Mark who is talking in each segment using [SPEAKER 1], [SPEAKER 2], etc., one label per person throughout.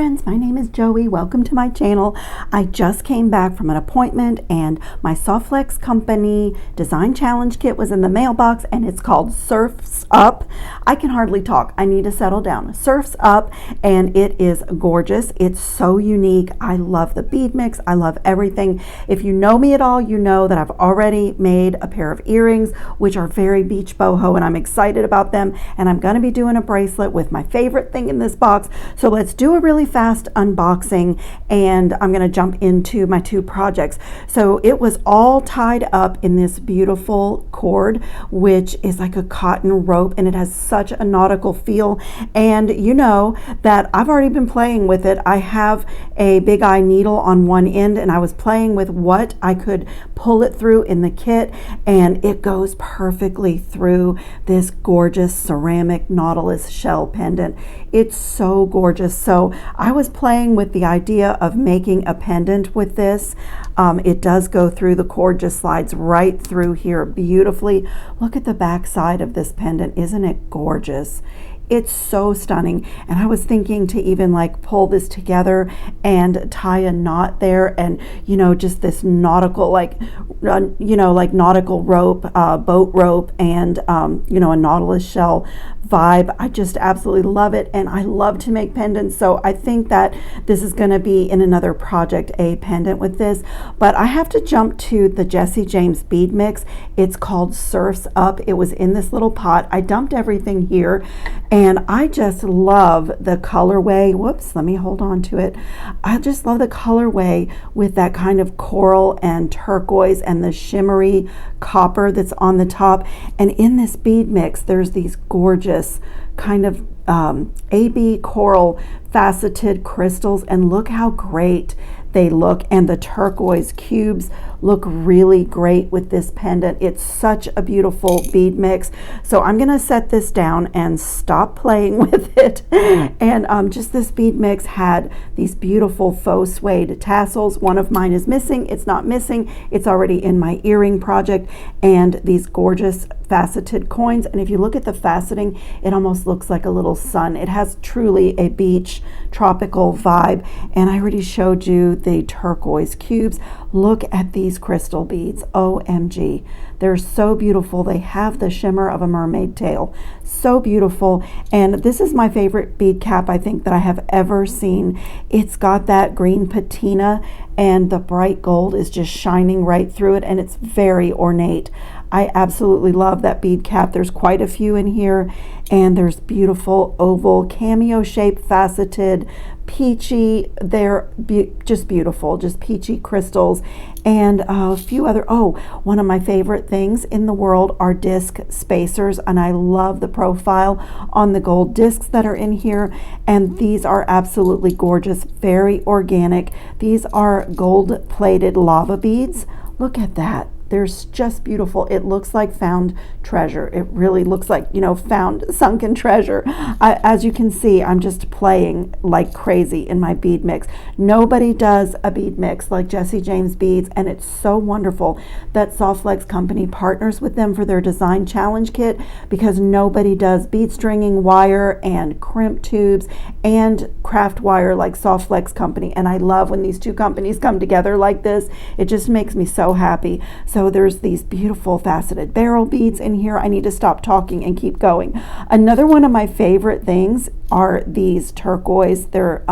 [SPEAKER 1] friends, my name is Joey. Welcome to my channel. I just came back from an appointment and my Softflex Company Design Challenge Kit was in the mailbox and it's called Surfs Up. I can hardly talk. I need to settle down. Surfs Up, and it is gorgeous. It's so unique. I love the bead mix. I love everything. If you know me at all, you know that I've already made a pair of earrings which are very beach boho, and I'm excited about them, and I'm going to be doing a bracelet with my favorite thing in this box. So let's do a really fast unboxing and I'm going to jump into my two projects. So it was all tied up in this beautiful cord, which is like a cotton rope, and it has such a nautical feel. And you know that I've already been playing with it. I have a big eye needle on one end and I was playing with what I could pull it through in the kit, and it goes perfectly through this gorgeous ceramic nautilus shell pendant. It's so gorgeous. So I was playing with the idea of making a pendant with this. It does go through, the cord just slides right through here beautifully. Look at the back side of this pendant. Isn't it gorgeous? It's so stunning. And I was thinking to even like pull this together and tie a knot there, and you know, just this nautical, like you know, like nautical rope, boat rope, and you know, a nautilus shell vibe. I just absolutely love it, and I love to make pendants, so I think that this is going to be in another project, a pendant with this. But I have to jump to the Jesse James bead mix. It's called Surfs Up. It was in this little pot. I dumped everything here, and I just love the colorway. Whoops, let me hold on to it. I just love the colorway with that kind of coral and turquoise and the shimmery copper that's on the top. And in this bead mix, there's these gorgeous kind of AB coral faceted crystals, and look how great they look, and the turquoise cubes look really great with this pendant. It's such a beautiful bead mix. So I'm gonna set this down and stop playing with it. And just this bead mix had these beautiful faux suede tassels. One of mine is missing. It's not missing, it's already in my earring project. And these gorgeous faceted coins, and if you look at the faceting, it almost looks like a little sun. It has truly a beach tropical vibe. And I already showed you the turquoise cubes. Look at these crystal beads. OMG, they're so beautiful. They have the shimmer of a mermaid tail. So beautiful. And this is my favorite bead cap, I think, that I have ever seen. It's got that green patina and the bright gold is just shining right through it, and it's very ornate. I absolutely love that bead cap. There's quite a few in here, and there's beautiful oval cameo shaped faceted peachy. They're just beautiful, just peachy crystals, and a few other. Oh, one of my favorite things in the world are disc spacers, and I love the profile on the gold discs that are in here, and these are absolutely gorgeous, very organic. These are gold plated lava beads. Look at that. They're just beautiful. It looks like found treasure. It really looks like, you know, found sunken treasure. As you can see, I'm just playing like crazy in my bead mix. Nobody does a bead mix like Jesse James Beads, and it's so wonderful that Softflex Company partners with them for their design challenge kit, because nobody does bead stringing wire and crimp tubes and craft wire like Softflex Company. And I love when these two companies come together like this. It just makes me so happy. So there's these beautiful faceted barrel beads in here. I need to stop talking and keep going. Another one of my favorite things are these turquoise. They're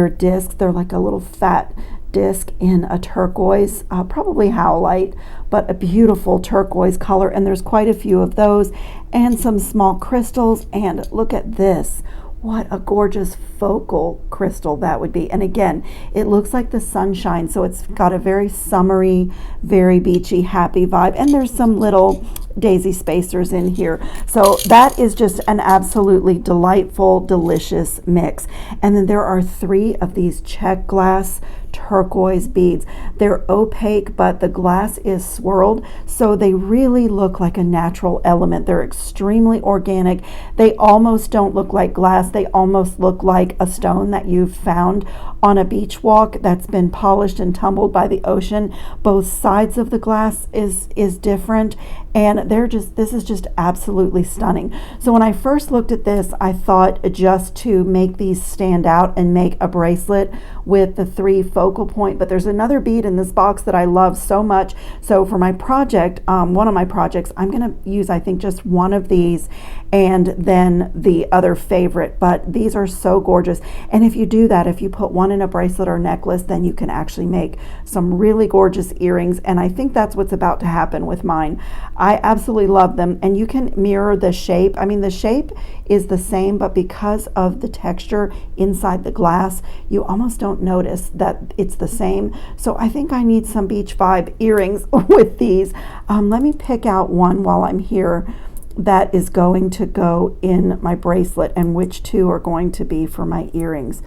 [SPEAKER 1] discs. They're like a little fat disc in a turquoise, probably howlite, but a beautiful turquoise color. And there's quite a few of those, and some small crystals. And look at this. What a gorgeous focal crystal that would be. And again, it looks like the sunshine, so it's got a very summery, very beachy, happy vibe. And there's some little daisy spacers in here. So that is just an absolutely delightful, delicious mix. And then there are 3 of these check glass turquoise beads. They're opaque, but the glass is swirled, so they really look like a natural element. They're extremely organic. They almost don't look like glass. They almost look like a stone that you've found on a beach walk that's been polished and tumbled by the ocean. Both sides of the glass is different, and this is just absolutely stunning. So when I first looked at this, I thought just to make these stand out and make a bracelet with the 3 focal point, but there's another bead in this box that I love so much. So for my project, one of my projects, I'm gonna use, I think, just one of these and then the other favorite, but these are so gorgeous. And if you do that, if you put one in a bracelet or necklace, then you can actually make some really gorgeous earrings, and I think that's what's about to happen with mine. I absolutely love them, and you can mirror the shape. I mean, the shape is the same, but because of the texture inside the glass, you almost don't notice that it's the same. So I think I need some beach vibe earrings with these. Let me pick out one while I'm here that is going to go in my bracelet, and which 2 are going to be for my earrings.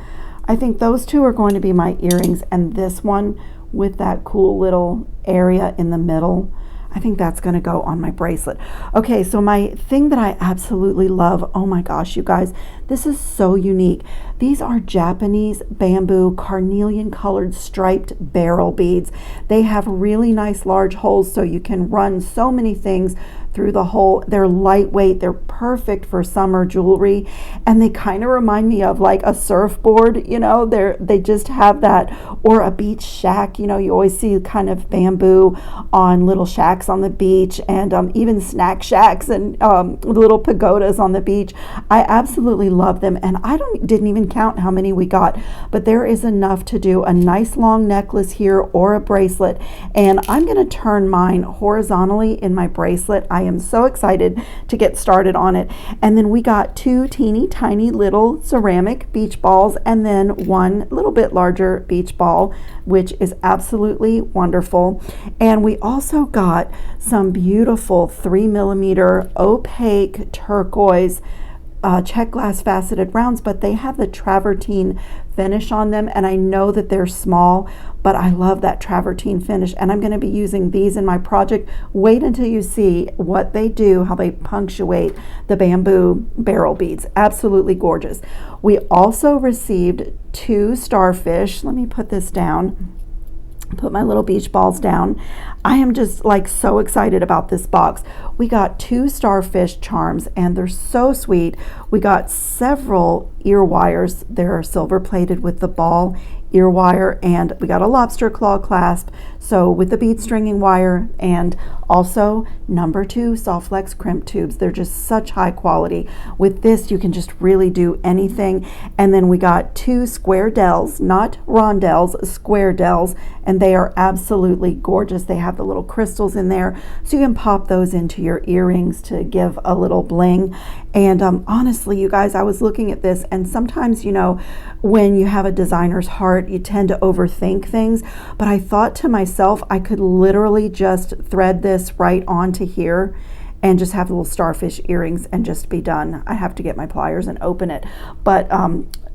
[SPEAKER 1] I think those 2 are going to be my earrings, and this one with that cool little area in the middle, I think that's going to go on my bracelet. Okay, so my thing that I absolutely love, oh my gosh, you guys, this is so unique. These are Japanese bamboo carnelian colored striped barrel beads. They have really nice large holes, so you can run so many things through the hole. They're lightweight, they're perfect for summer jewelry, and they kind of remind me of like a surfboard, you know. They just have that, or a beach shack. You know, you always see kind of bamboo on little shacks on the beach, and even snack shacks and little pagodas on the beach. I absolutely love them, and I didn't even count how many we got, but there is enough to do a nice long necklace here or a bracelet. And I'm going to turn mine horizontally in my bracelet. I am so excited to get started on it. And then we got 2 teeny tiny little ceramic beach balls, and then 1 little bit larger beach ball, which is absolutely wonderful. And we also got some beautiful 3mm opaque turquoise check glass faceted rounds, but they have the travertine finish on them, and I know that they're small, but I love that travertine finish, and I'm going to be using these in my project. Wait until you see what they do, how they punctuate the bamboo barrel beads. Absolutely gorgeous. We also received 2 starfish. Let me put this down. Put my little beach balls down. I am just like so excited about this box. We got 2 starfish charms, and they're so sweet. We got several ear wires. They're silver plated with the ball ear wire, and we got a lobster claw clasp, so with the bead stringing wire, and also number 2 soft flex crimp tubes. They're just such high quality. With this you can just really do anything. And then we got 2 square dells, not rondelles, square dells, and they are absolutely gorgeous. They have the little crystals in there, so you can pop those into your earrings to give a little bling. And honestly, you guys, I was looking at this, and sometimes, you know, when you have a designer's heart, you tend to overthink things, but I thought to myself, I could literally just thread this right onto here and just have little starfish earrings and just be done. I have to get my pliers and open it, but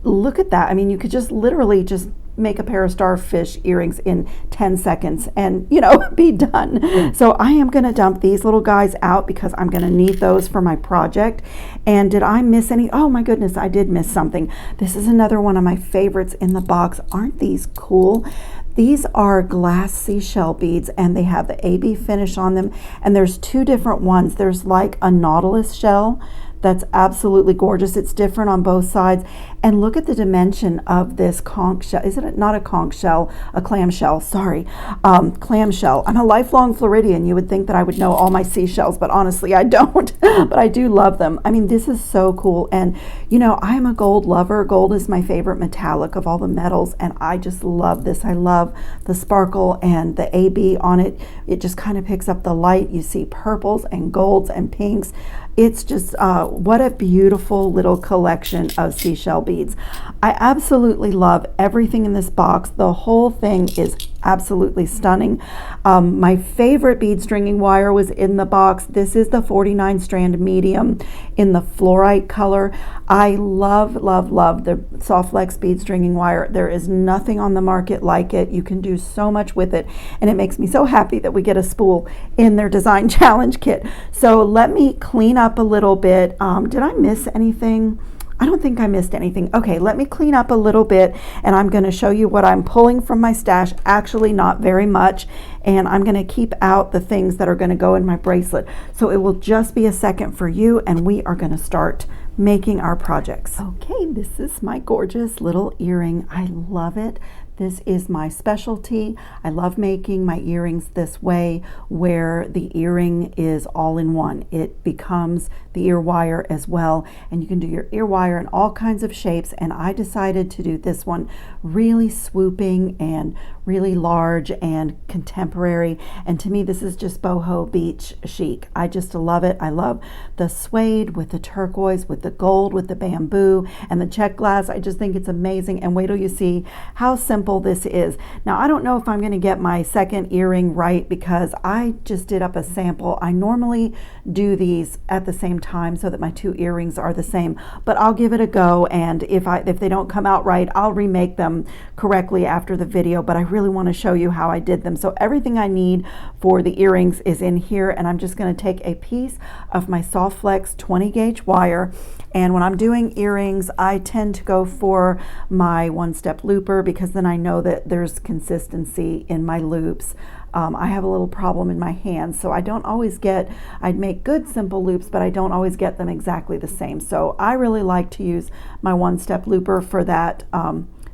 [SPEAKER 1] look at that. I mean, you could just literally just make a pair of starfish earrings in 10 seconds and, you know, be done. So I am going to dump these little guys out because I'm going to need those for my project. And did I miss any? Oh my goodness, I did miss something. This is another one of my favorites in the box. Aren't these cool? These are glass seashell beads, and they have the AB finish on them, and there's 2 different ones. There's like a nautilus shell that's absolutely gorgeous. It's different on both sides. And look at the dimension of this conch shell. Is it not a conch shell? A clam shell, sorry. Clam shell. I'm a lifelong Floridian. You would think that I would know all my seashells, but honestly I don't. But I do love them. I mean, this is so cool. And you know, I'm a gold lover. Gold is my favorite metallic of all the metals, and I just love this. I love the sparkle and the AB on it. It just kind of picks up the light. You see purples and golds and pinks. It's just what a beautiful little collection of seashell beads. I absolutely love everything in this box. The whole thing is absolutely stunning. My favorite bead stringing wire was in the box. This is the 49 strand medium in the fluorite color. I love, love, love the soft flex bead stringing wire. There is nothing on the market like it. You can do so much with it, and it makes me so happy that we get a spool in their design challenge kit. So let me clean up a little bit. Did I miss anything? I don't think I missed anything. Okay, let me clean up a little bit, and I'm going to show you what I'm pulling from my stash. Actually, not very much, and I'm going to keep out the things that are going to go in my bracelet. So it will just be a second for you, and we are going to start making our projects. Okay, this is my gorgeous little earring. I love it. This is my specialty. I love making my earrings this way, where the earring is all in one. It becomes the ear wire as well, and you can do your ear wire in all kinds of shapes, and I decided to do this one really swooping and really large and contemporary, and to me this is just boho beach chic. I just love it. I love the suede with the turquoise, with the gold, with the bamboo, and the check glass. I just think it's amazing, and wait till you see how simple this is. Now, I don't know if I'm going to get my second earring right because I just did up a sample. I normally do these at the same time so that my two earrings are the same, but I'll give it a go, and if they don't come out right, I'll remake them correctly after the video, but I really want to show you how I did them. So everything I need for the earrings is in here, and I'm just going to take a piece of my Soft Flex 20 gauge wire, and when I'm doing earrings, I tend to go for my one-step looper because then I know that there's consistency in my loops. I have a little problem in my hands, so I don't always get, I'd make good simple loops, but I don't always get them exactly the same. So I really like to use my one-step looper for that,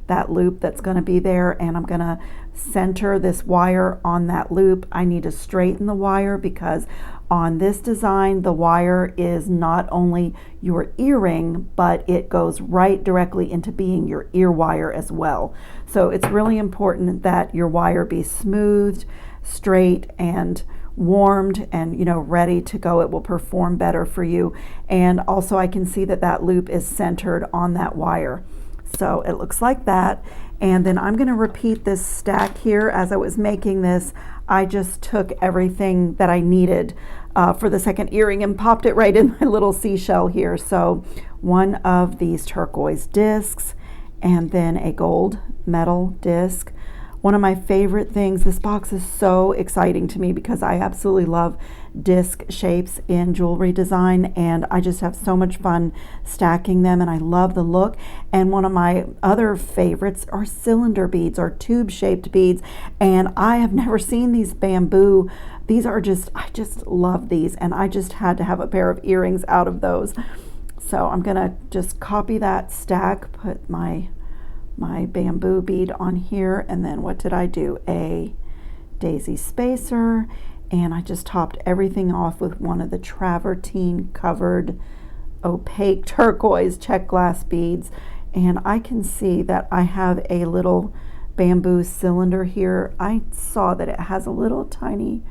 [SPEAKER 1] that loop that's going to be there, and I'm going to center this wire on that loop. I need to straighten the wire because on this design, the wire is not only your earring, but it goes right directly into being your ear wire as well. So it's really important that your wire be smoothed, straight, and warmed, and ready to go. It will perform better for you. And also I can see that that loop is centered on that wire. So it looks like that. And then I'm going to repeat this stack here. As I was making this, I just took everything that I needed for the second earring and popped it right in my little seashell here. So one of these turquoise discs, and then a gold metal disc. One of my favorite things, this box is so exciting to me because I absolutely love disc shapes in jewelry design, and I just have so much fun stacking them, and I love the look. And one of my other favorites are cylinder beads or tube shaped beads, and I have never seen these bamboo. These are just, I just love these, and I just had to have a pair of earrings out of those. So I'm gonna just copy that stack, put my bamboo bead on here, and then what did I do? A daisy spacer, and I just topped everything off with one of the travertine covered opaque turquoise check glass beads. And I can see that I have a little bamboo cylinder here. I saw that it has a little tiny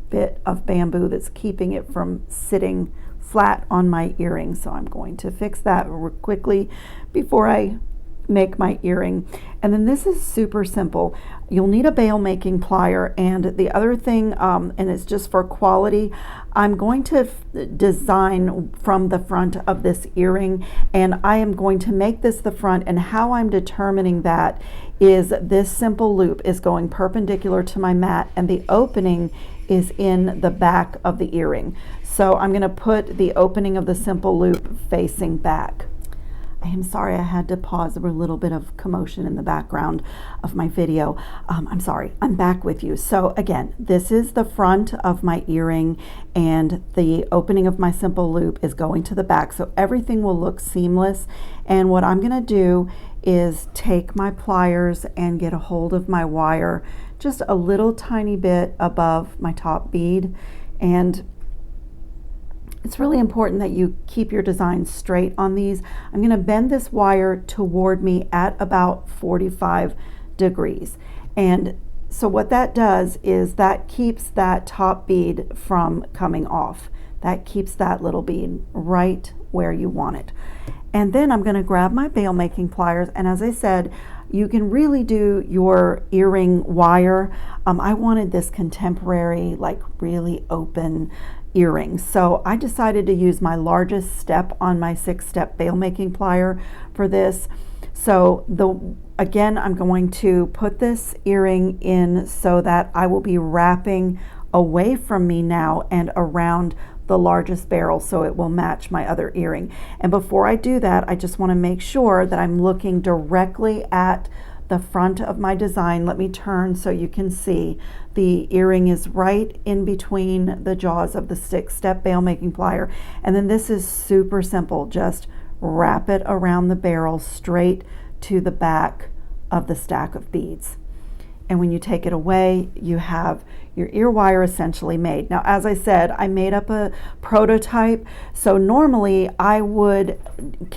[SPEAKER 1] bit of bamboo that's keeping it from sitting flat on my earring, so I'm going to fix that quickly before I make my earring. And then this is super simple. You'll need a bail making plier, and the other thing, and it's just for quality, I'm going to design from the front of this earring, and I am going to make this the front, and how I'm determining that is this simple loop is going perpendicular to my mat, and the opening is in the back of the earring. So I'm going to put the opening of the simple loop facing back. I am sorry I had to pause. There were a little bit of commotion in the background of my video. I'm sorry, I'm back with you. So again, this is the front of my earring, and the opening of my simple loop is going to the back, so everything will look seamless. And what I'm gonna do is take my pliers and get a hold of my wire just a little tiny bit above my top bead, and it's really important that you keep your design straight on these. I'm going to bend this wire toward me at about 45 degrees. And so what that does is that keeps that top bead from coming off. That keeps that little bead right where you want it. And then I'm going to grab my bail making pliers, and as I said, you can really do your earring wire. I wanted this contemporary, like really open earrings. So I decided to use my largest step on my 6-step bail making plier for this. So again, I'm going to put this earring in so that I will be wrapping away from me now and around the largest barrel so it will match my other earring. And before I do that, I just want to make sure that I'm looking directly at the front of my design. Let me turn so you can see. The earring is right in between the jaws of the 6-step bail making plier. And then this is super simple. Just wrap it around the barrel straight to the back of the stack of beads. And when you take it away, you have your ear wire essentially made. Now, as I said, I made up a prototype. So normally I would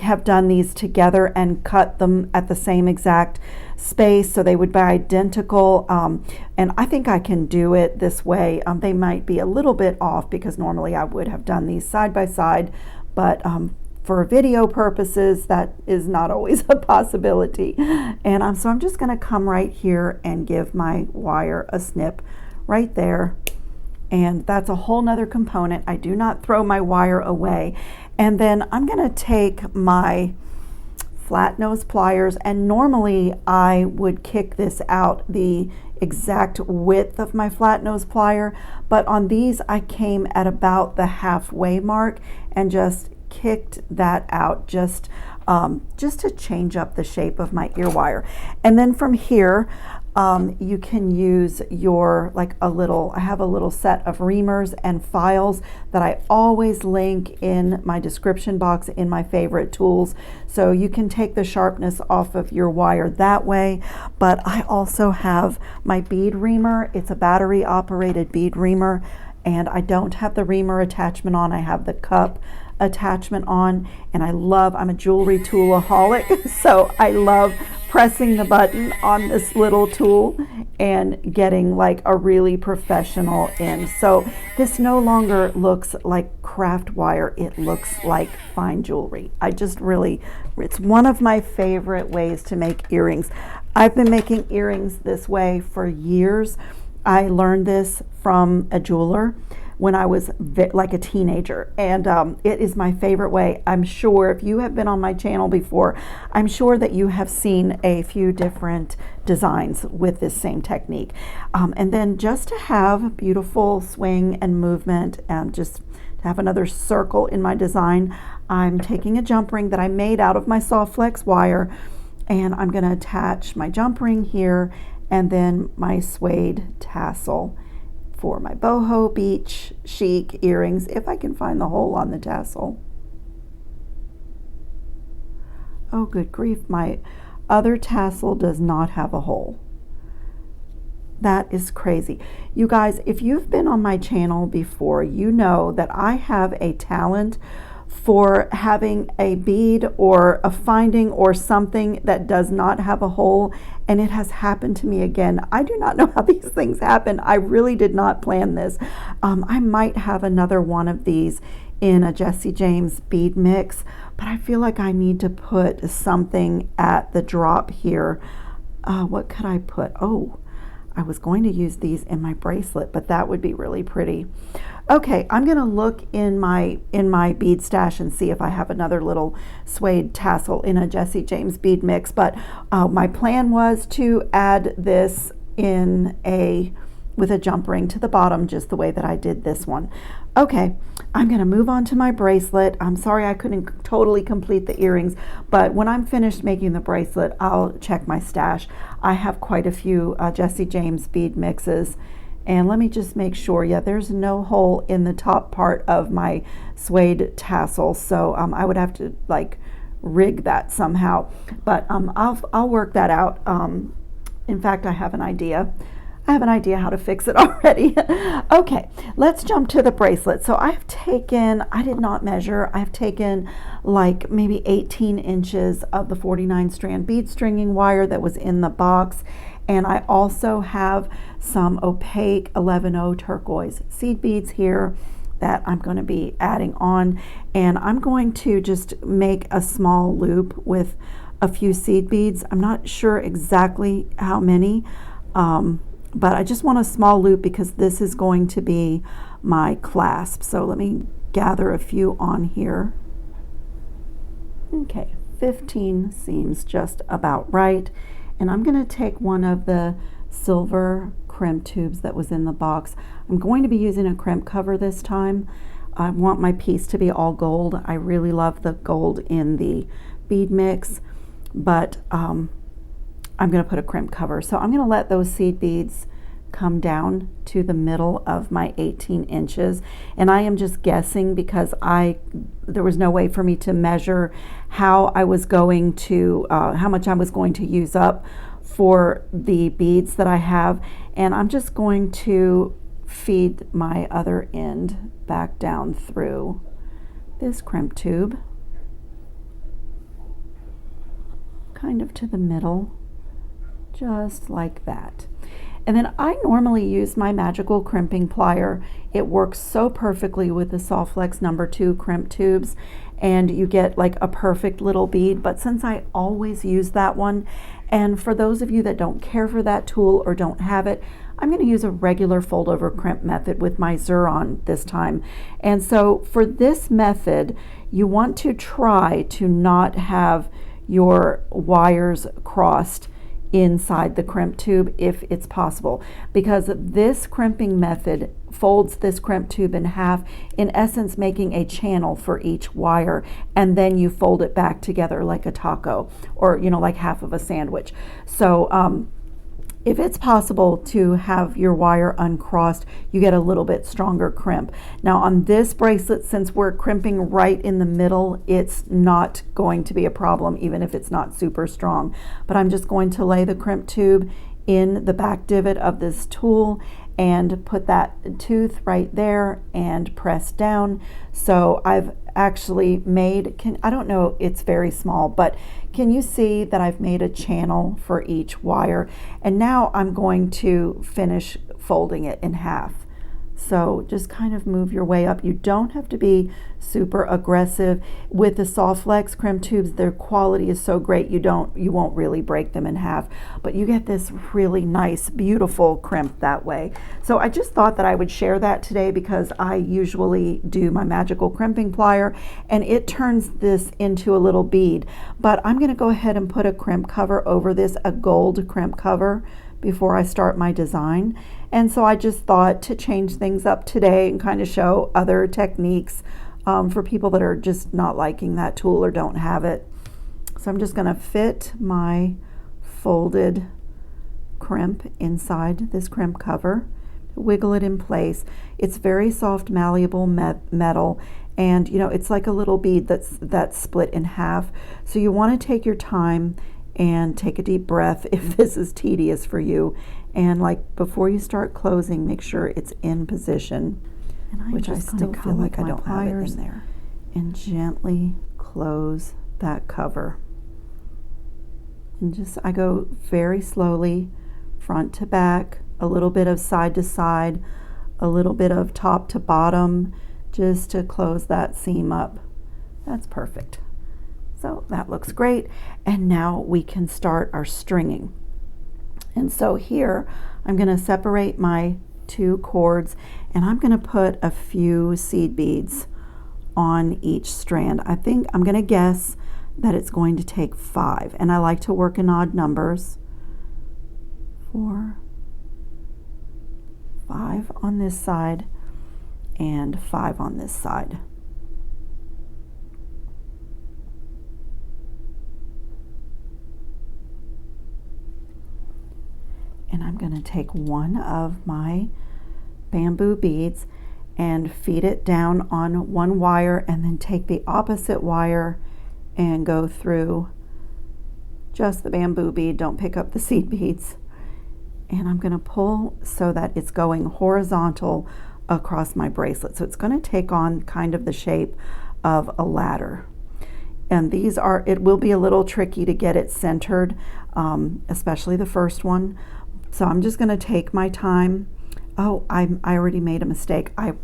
[SPEAKER 1] have done these together and cut them at the same exact space so they would be identical. And I think I can do it this way. They might be a little bit off because normally I would have done these side by side, but for video purposes, that is not always a possibility. And so I'm just going to come right here and give my wire a snip right there. And that's a whole nother component. I do not throw my wire away. And then I'm going to take my flat nose pliers, and normally I would kick this out the exact width of my flat nose plier, but on these I came at about the halfway mark and just kicked that out just to change up the shape of my ear wire. And then from here you can use your I have a little set of reamers and files that I always link in my description box in my favorite tools, so you can take the sharpness off of your wire that way. But I also have my bead reamer. It's a battery operated bead reamer, and I don't have the reamer attachment on. I have the cup attachment on, and I'm a jewelry toolaholic, so I love pressing the button on this little tool and getting like a really professional in. So this no longer looks like craft wire, it looks like fine jewelry. It's one of my favorite ways to make earrings. I've been making earrings this way for years. I learned this from a jeweler when I was like a teenager, and it is my favorite way. I'm sure if you have been on my channel before, I'm sure that you have seen a few different designs with this same technique. And then just to have beautiful swing and movement and just to have another circle in my design, I'm taking a jump ring that I made out of my soft flex wire, and I'm going to attach my jump ring here and then my suede tassel for my boho beach chic earrings, if I can find the hole on the tassel. Oh, good grief, my other tassel does not have a hole. That is crazy. You guys, if you've been on my channel before, you know that I have a talent for having a bead or a finding or something that does not have a hole, and it has happened to me again. I do not know how these things happen. I really did not plan this. I might have another one of these in a Jesse James bead mix, but I feel like I need to put something at the drop here. What could I put? Oh, I was going to use these in my bracelet, but that would be really pretty. Okay, I'm gonna look in my bead stash and see if I have another little suede tassel in a Jesse James bead mix, but my plan was to add this with a jump ring to the bottom, just the way that I did this one. Okay, I'm gonna move on to my bracelet. I'm sorry I couldn't totally complete the earrings, but when I'm finished making the bracelet, I'll check my stash. I have quite a few Jesse James bead mixes. And let me just make sure, yeah, there's no hole in the top part of my suede tassel, so I would have to like rig that somehow, but I'll work that out. In fact, I have an idea. how to fix it already. Okay, let's jump to the bracelet. So I did not measure, I've taken like maybe 18 inches of the 49 strand bead stringing wire that was in the box. And I also have some opaque 11-0 turquoise seed beads here that I'm going to be adding on. And I'm going to just make a small loop with a few seed beads. I'm not sure exactly how many, but I just want a small loop because this is going to be my clasp. So let me gather a few on here. Okay, 15 seems just about right. And I'm going to take one of the silver crimp tubes that was in the box. I'm going to be using a crimp cover this time. I want my piece to be all gold. I really love the gold in the bead mix, but I'm going to put a crimp cover. So I'm going to let those seed beads come down to the middle of my 18 inches, and I am just guessing because there was no way for me to measure how I was going to how much I was going to use up for the beads that I have, and I'm just going to feed my other end back down through this crimp tube, kind of to the middle, just like that. And then I normally use my magical crimping plier. It works so perfectly with the Softflex #2 crimp tubes, and you get like a perfect little bead. But since I always use that one, and for those of you that don't care for that tool or don't have it, I'm going to use a regular fold over crimp method with my Xuron this time. And so for this method, you want to try to not have your wires crossed inside the crimp tube if it's possible, because this crimping method folds this crimp tube in half, in essence making a channel for each wire, and then you fold it back together like a taco, or like half of a sandwich. So if it's possible to have your wire uncrossed, you get a little bit stronger crimp. Now on this bracelet, since we're crimping right in the middle, it's not going to be a problem even if it's not super strong. But I'm just going to lay the crimp tube in the back divot of this tool and put that tooth right there and press down. So I've actually made, I don't know, it's very small, but can you see that I've made a channel for each wire? And now I'm going to finish folding it in half. So just kind of move your way up. You don't have to be super aggressive. With the Softflex crimp tubes, their quality is so great you won't really break them in half, but you get this really nice, beautiful crimp that way. So I just thought that I would share that today because I usually do my magical crimping plier and it turns this into a little bead. But I'm going to go ahead and put a crimp cover over this, a gold crimp cover, before I start my design. And so I just thought to change things up today and kind of show other techniques for people that are just not liking that tool or don't have it. So I'm just going to fit my folded crimp inside this crimp cover, wiggle it in place. It's very soft, malleable metal, and it's like a little bead that's split in half. So you want to take your time and take a deep breath if this is tedious for you. And like before you start closing, make sure it's in position, which I still feel like I don't have it in there. And gently close that cover. And I go very slowly, front to back, a little bit of side to side, a little bit of top to bottom, just to close that seam up. That's perfect. So that looks great. And now we can start our stringing. And so here I'm going to separate my two cords and I'm going to put a few seed beads on each strand. I think I'm going to guess that it's going to take 5, and I like to work in odd numbers. 4, 5 on this side and 5 on this side. And I'm going to take one of my bamboo beads and feed it down on one wire, and then take the opposite wire and go through just the bamboo bead. Don't pick up the seed beads. And I'm going to pull so that it's going horizontal across my bracelet. So it's going to take on kind of the shape of a ladder. And it will be a little tricky to get it centered, especially the first one. So I'm just going to take my time. Oh, I already made a mistake. I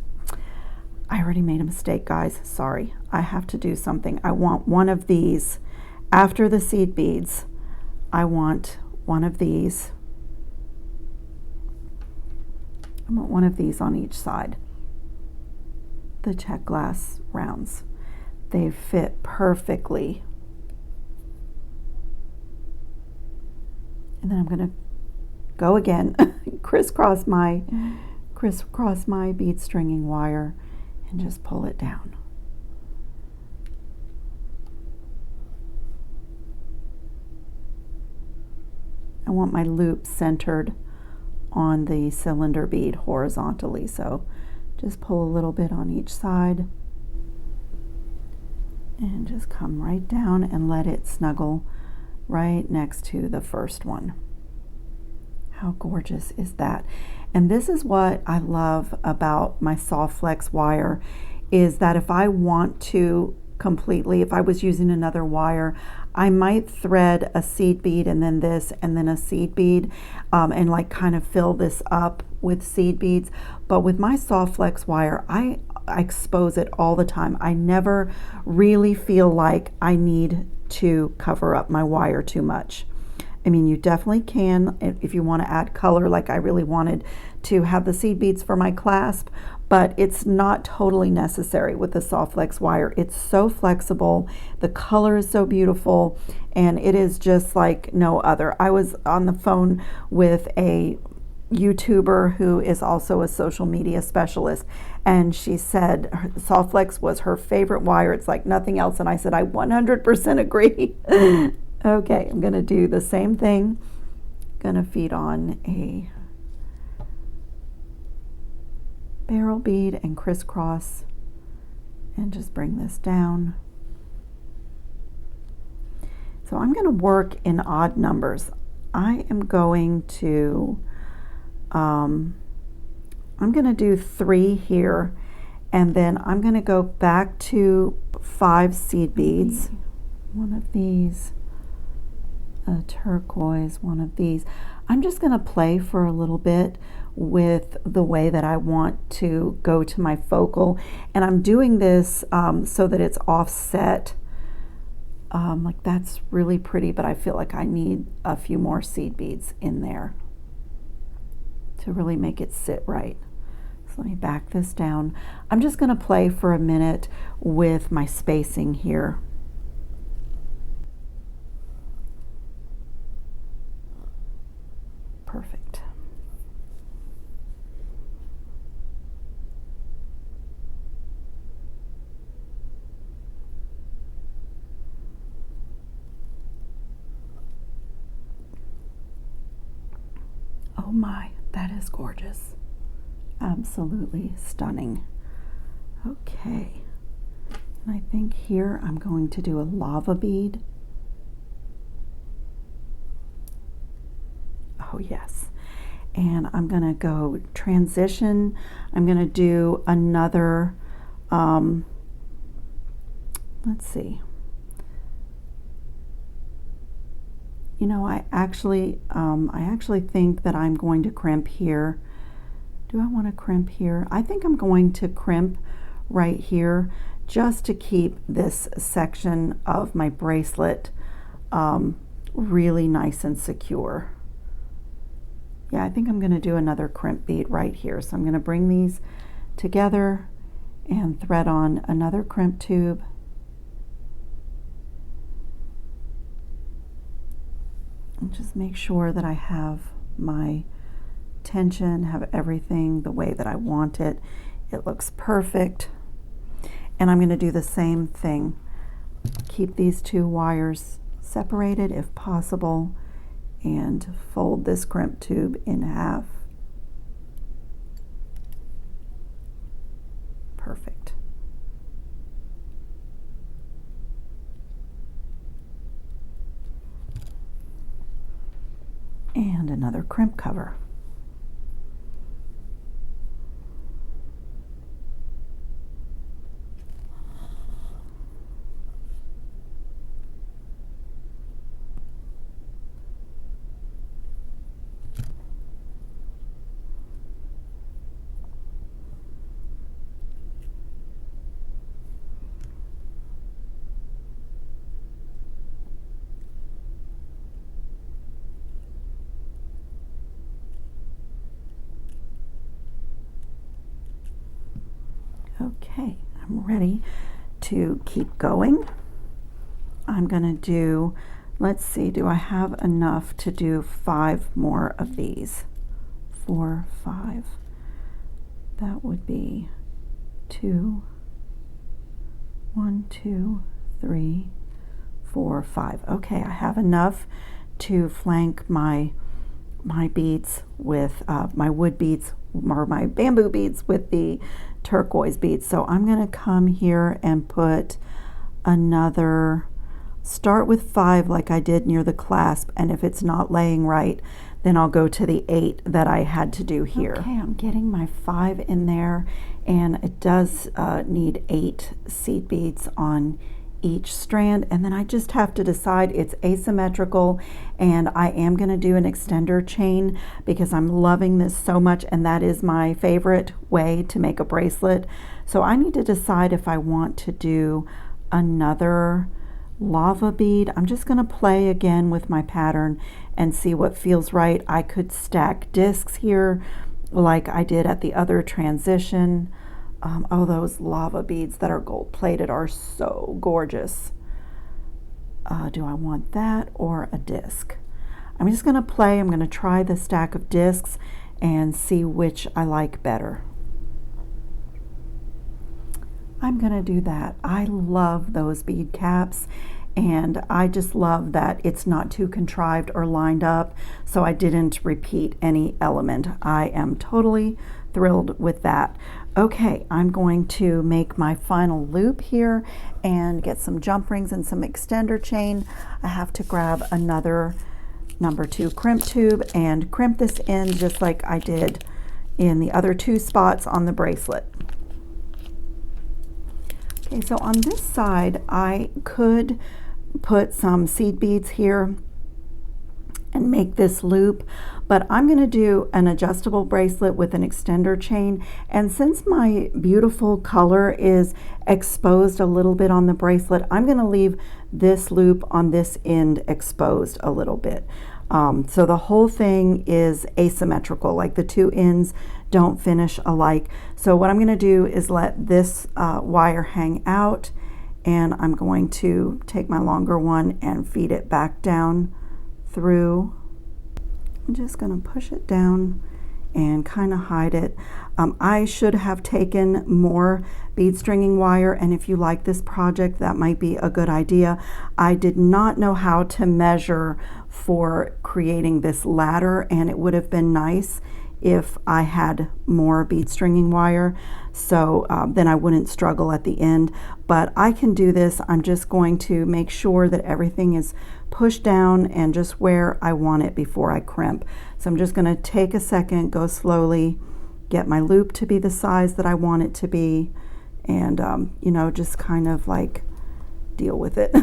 [SPEAKER 1] already made a mistake, guys. Sorry. I have to do something. I want one of these after the seed beads. I want one of these. I want one of these on each side. The check glass rounds. They fit perfectly. And then I'm going to go again. crisscross my bead stringing wire and just pull it down. I want my loop centered on the cylinder bead horizontally, so just pull a little bit on each side and just come right down and let it snuggle right next to the first one. How gorgeous is that? And this is what I love about my soft flex wire, is that if I want to completely, if I was using another wire, I might thread a seed bead and then this and then a seed bead, and like kind of fill this up with seed beads. But with my soft flex wire, I expose it all the time. I never really feel like I need to cover up my wire too much. I mean, you definitely can if you want to add color, like I really wanted to have the seed beads for my clasp, but it's not totally necessary with the soft flex wire. It's so flexible, the color is so beautiful, and it is just like no other. I was on the phone with a YouTuber who is also a social media specialist, and she said soft flex was her favorite wire. It's like nothing else, and I said I 100% agree. Okay, I'm going to do the same thing. Going to feed on a barrel bead and crisscross and just bring this down. So I'm going to work in odd numbers. I am going to do 3 here, and then I'm going to go back to 5 seed beads. One of these. A turquoise, one of these. I'm just going to play for a little bit with the way that I want to go to my focal, and I'm doing this so that it's offset. Like that's really pretty, but I feel like I need a few more seed beads in there to really make it sit right. So let me back this down. I'm just going to play for a minute with my spacing here. Perfect. Oh my, that is gorgeous. Absolutely stunning. Okay. And I think here I'm going to do a lava bead. Oh yes. And I'm going to go transition. I'm going to do another, let's see. You know, I actually think that I'm going to crimp here. Do I want to crimp here? I think I'm going to crimp right here just to keep this section of my bracelet really nice and secure. Yeah, I think I'm going to do another crimp bead right here. So I'm going to bring these together and thread on another crimp tube. And just make sure that I have my tension, have everything the way that I want it. It looks perfect. And I'm going to do the same thing. Keep these 2 wires separated if possible, and fold this crimp tube in half. Perfect. And another crimp cover. Okay, I'm ready to keep going. I'm going to do, Let's see, do I have enough to do 5 more of these? 4, 5. That would be 2, 1, 2, 3, 4, 5. Okay, I have enough to flank my beads with my wood beads, or my bamboo beads with the turquoise beads. So I'm going to come here and put another, start with 5 like I did near the clasp, and if it's not laying right, then I'll go to the 8 that I had to do here. Okay, I'm getting my 5 in there, and it does need 8 seed beads on each strand, and then I just have to decide it's asymmetrical, and I am going to do an extender chain because I'm loving this so much, and that is my favorite way to make a bracelet. So I need to decide if I want to do another lava bead. I'm just going to play again with my pattern and see what feels right. I could stack discs here like I did at the other transition. Oh, those lava beads that are gold plated are so gorgeous. Do I want that or a disc? I'm just going to play. I'm going to try the stack of discs and see which I like better. I'm going to do that. I love those bead caps, and I just love that it's not too contrived or lined up, so I didn't repeat any element. I am totally thrilled with that. Okay, I'm going to make my final loop here and get some jump rings and some extender chain. I have to grab another number 2 crimp tube and crimp this end just like I did in the other 2 spots on the bracelet. Okay, so on this side, I could put some seed beads here and make this loop, but I'm going to do an adjustable bracelet with an extender chain, and since my beautiful color is exposed a little bit on the bracelet, I'm going to leave this loop on this end exposed a little bit. So the whole thing is asymmetrical, like the 2 ends don't finish alike. So what I'm going to do is let this wire hang out, and I'm going to take my longer one and feed it back down through. I'm just going to push it down and kind of hide it. I should have taken more bead stringing wire, and if you like this project, that might be a good idea. I did not know how to measure for creating this ladder, and it would have been nice if I had more bead stringing wire, so then I wouldn't struggle at the end. But I can do this. I'm just going to make sure that everything is pushed down and just where I want it before I crimp. So I'm just going to take a second, go slowly, get my loop to be the size that I want it to be, and you know, just kind of like deal with it.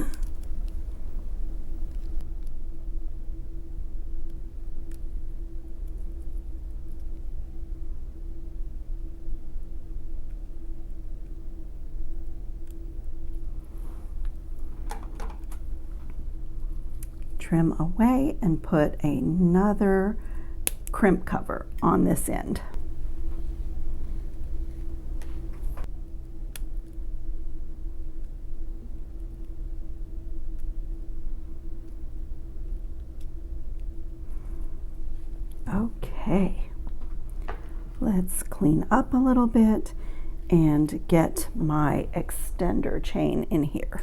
[SPEAKER 1] Trim away and put another crimp cover on this end. Okay, let's clean up a little bit and get my extender chain in here.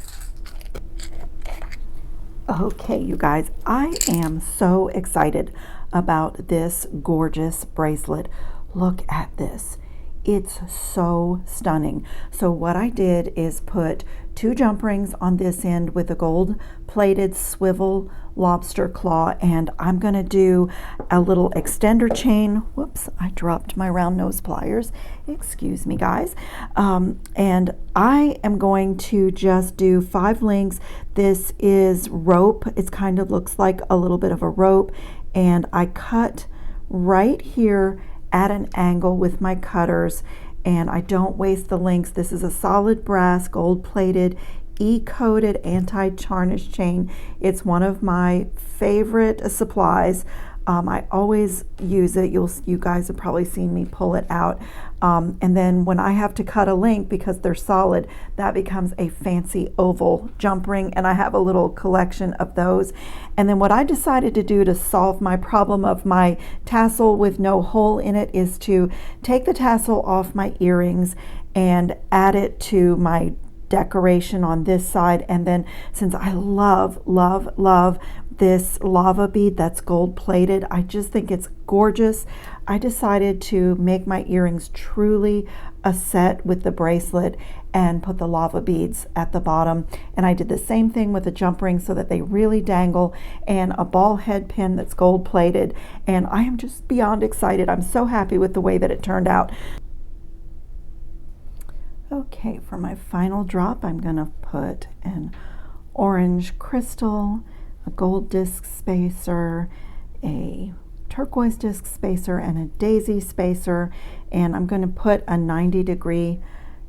[SPEAKER 1] Okay, you guys, I am so excited about this gorgeous bracelet. Look at this. It's so stunning. So what I did is put 2 jump rings on this end with a gold plated swivel lobster claw, and I'm going to do a little extender chain. Whoops, I dropped my round nose pliers. Excuse me, guys. And I am going to just do 5 links. This is rope. It kind of looks like a little bit of a rope, and I cut right here at an angle with my cutters, and I don't waste the links. This is a solid brass gold plated E-coated anti-tarnish chain. It's one of my favorite supplies. I always use it. You guys have probably seen me pull it out. And then when I have to cut a link, because they're solid, that becomes a fancy oval jump ring, and I have a little collection of those. And then what I decided to do to solve my problem of my tassel with no hole in it is to take the tassel off my earrings and add it to my decoration on this side. And then since I love this lava bead that's gold plated, I just think it's gorgeous, I decided to make my earrings truly a set with the bracelet and put the lava beads at the bottom. And I did the same thing with the jump ring so that they really dangle, and a ball head pin that's gold plated. And I am just beyond excited. I'm so happy with the way that it turned out. Okay, for my final drop, I'm gonna put an orange crystal, a gold disc spacer, a turquoise disc spacer, and a daisy spacer. And I'm gonna put a 90-degree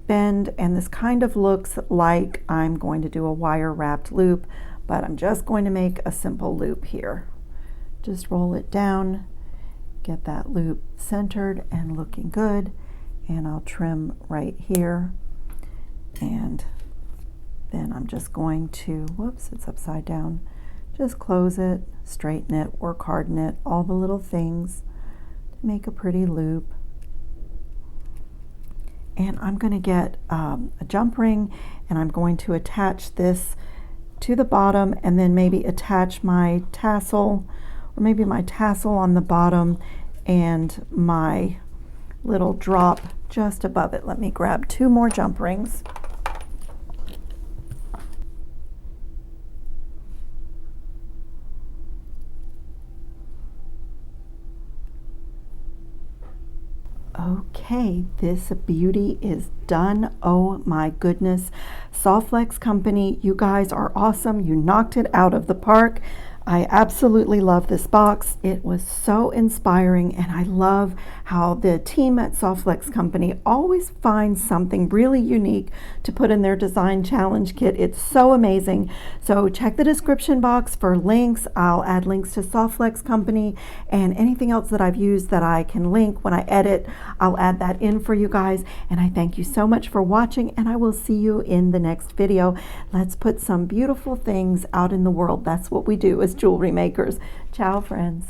[SPEAKER 1] bend, and this kind of looks like I'm going to do a wire wrapped loop, but I'm just going to make a simple loop here. Just roll it down, get that loop centered and looking good. And I'll trim right here, and then I'm just going to, whoops, it's upside down, just close it, straighten it, work harden it, all the little things to make a pretty loop. And I'm going to get a jump ring, and I'm going to attach this to the bottom, and then maybe attach my tassel, or maybe my tassel on the bottom and my little drop just above it. Let me grab 2 more jump rings. Okay, this beauty is done. Oh my goodness. Softflex Company, you guys are awesome. You knocked it out of the park. I absolutely love this box. It was so inspiring, and I love how the team at Softflex Company always finds something really unique to put in their design challenge kit. It's so amazing. So check the description box for links. I'll add links to Softflex Company and anything else that I've used that I can link when I edit. I'll add that in for you guys, and I thank you so much for watching, and I will see you in the next video. Let's put some beautiful things out in the world. That's what we do as jewelry makers. Ciao, friends.